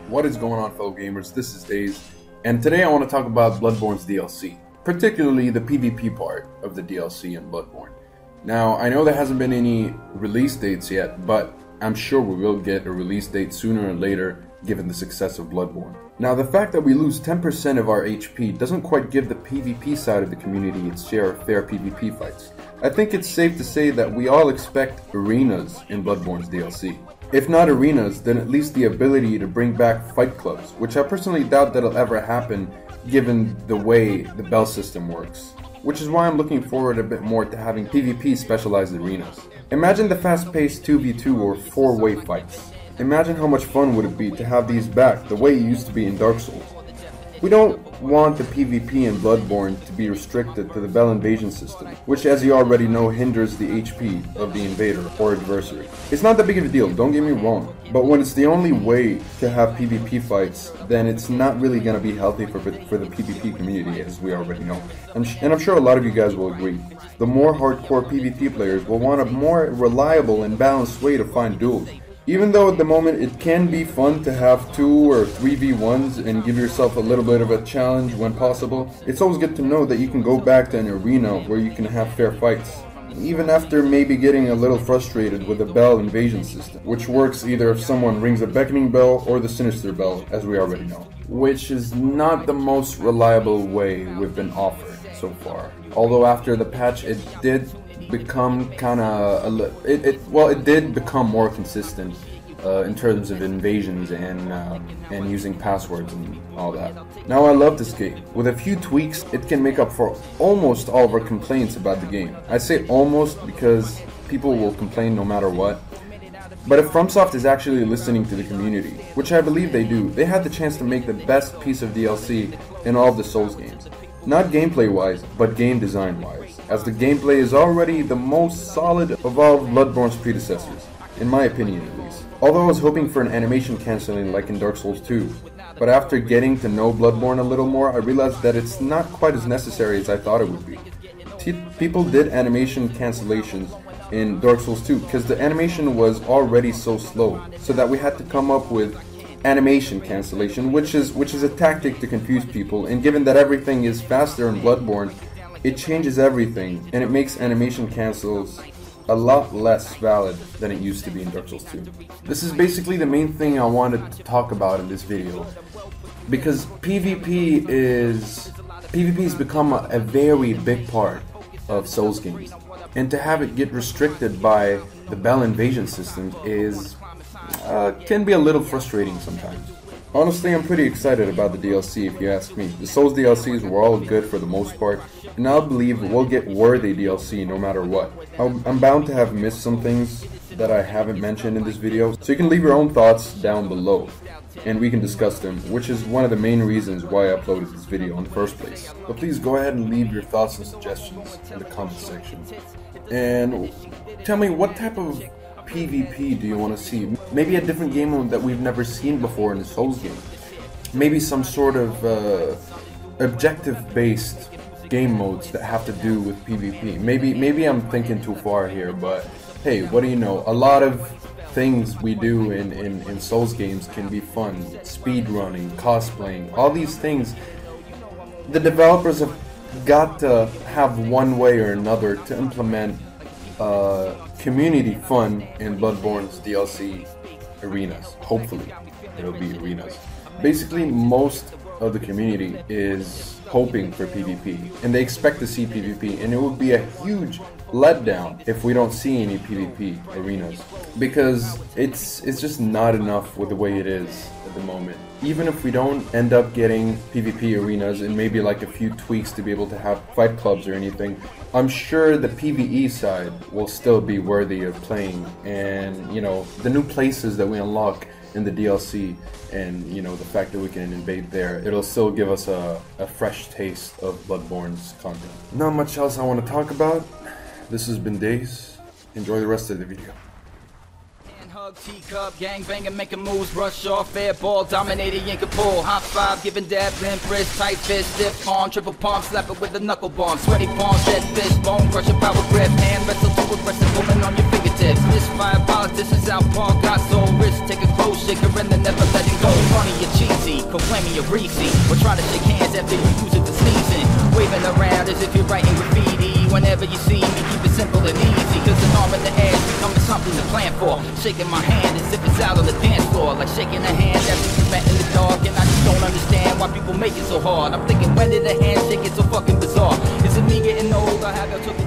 What is going on, fellow gamers? This is Days, and today I want to talk about Bloodborne's DLC, particularly the PvP part of the DLC in Bloodborne. Now, I know there hasn't been any release dates yet, but I'm sure we will get a release date sooner or later given the success of Bloodborne. Now, the fact that we lose 10% of our HP doesn't quite give the PvP side of the community its share of fair PvP fights. I think it's safe to say that we all expect arenas in Bloodborne's DLC. If not arenas, then at least the ability to bring back fight clubs, which I personally doubt that'll ever happen given the way the bell system works. Which is why I'm looking forward a bit more to having PvP specialized arenas. Imagine the fast-paced 2v2 or 4-way fights. Imagine how much fun would it be to have these back the way it used to be in Dark Souls. We don't want the PvP in Bloodborne to be restricted to the bell invasion system, which as you already know hinders the HP of the invader or adversary. It's not that big of a deal, don't get me wrong, but when it's the only way to have PvP fights, then it's not really going to be healthy for the PvP community, as we already know. And I'm sure a lot of you guys will agree. The more hardcore PvP players will want a more reliable and balanced way to find duels. Even though at the moment it can be fun to have 2 or 3v1s and give yourself a little bit of a challenge when possible, it's always good to know that you can go back to an arena where you can have fair fights. Even after maybe getting a little frustrated with the bell invasion system, which works either if someone rings a beckoning bell or the sinister bell, as we already know. Which is not the most reliable way we've been offered so far. Although after the patch it did become it did become more consistent in terms of invasions and using passwords and all that. Now, I love this game. With a few tweaks, it can make up for almost all of our complaints about the game. I say almost because people will complain no matter what. But if FromSoft is actually listening to the community, which I believe they do, they had the chance to make the best piece of DLC in all of the Souls games. Not gameplay-wise, but game design-wise, as the gameplay is already the most solid of all of Bloodborne's predecessors, in my opinion at least. Although I was hoping for an animation cancelling like in Dark Souls 2, but after getting to know Bloodborne a little more, I realized that it's not quite as necessary as I thought it would be. People did animation cancellations in Dark Souls 2 because the animation was already so slow, so that we had to come up with animation cancellation, which is a tactic to confuse people, and given that everything is faster in Bloodborne, it changes everything, and it makes animation cancels a lot less valid than it used to be in Dark Souls 2. This is basically the main thing I wanted to talk about in this video, because PvP has become a very big part of Souls games, and to have it get restricted by the bell invasion system can be a little frustrating sometimes. Honestly, I'm pretty excited about the DLC if you ask me. The Souls DLCs were all good for the most part, and I believe we'll get worthy DLC no matter what. I'm bound to have missed some things that I haven't mentioned in this video, so you can leave your own thoughts down below, and we can discuss them, which is one of the main reasons why I uploaded this video in the first place. But please go ahead and leave your thoughts and suggestions in the comment section. And tell me, what type of PvP do you want to see? Maybe a different game mode that we've never seen before in the Souls game. Maybe some sort of objective-based game modes that have to do with PvP. Maybe I'm thinking too far here, but hey, what do you know? A lot of things we do in Souls games can be fun. Speedrunning, cosplaying, all these things. The developers have got to have one way or another to implement community fun in Bloodborne's DLC arenas. Hopefully, it'll be arenas. Basically, most of the community is hoping for PvP, and they expect to see PvP, and it would be a huge letdown if we don't see any PvP arenas, because it's just not enough with the way it is at the moment. Even if we don't end up getting PvP arenas and maybe like a few tweaks to be able to have fight clubs or anything, I'm sure the PvE side will still be worthy of playing, and you know, the new places that we unlock in the DLC, and you know, the fact that we can invade there, it'll still give us a fresh taste of Bloodborne's content. Not much else I want to talk about. This has been Days. Enjoy the rest of the video. Teacup, gang banging, making moves, rush off, air ball, dominated, yank a pull, high five, giving dab, limp wrist, tight fist, stiff palm, triple palm, slap it with a knuckle bomb, sweaty palm, dead fist, bone crusher, power grip, hand wrestle too aggressive, woman on your fingertips, this fire politicians outpaw, got soul, wrist, take a close shaker, and then never letting go, funny can blame me a receipt. Or try to shake hands after you use it to sneezing. Waving around as if you're writing graffiti. Whenever you see me, keep it simple and easy. Cause an arm in the ass becomes something to plan for. Shaking my hand as if it's out on the dance floor. Like shaking a hand after you met in the dark. And I just don't understand why people make it so hard. I'm thinking, when did a handshake get so fucking bizarre? Is it me getting old or have I took it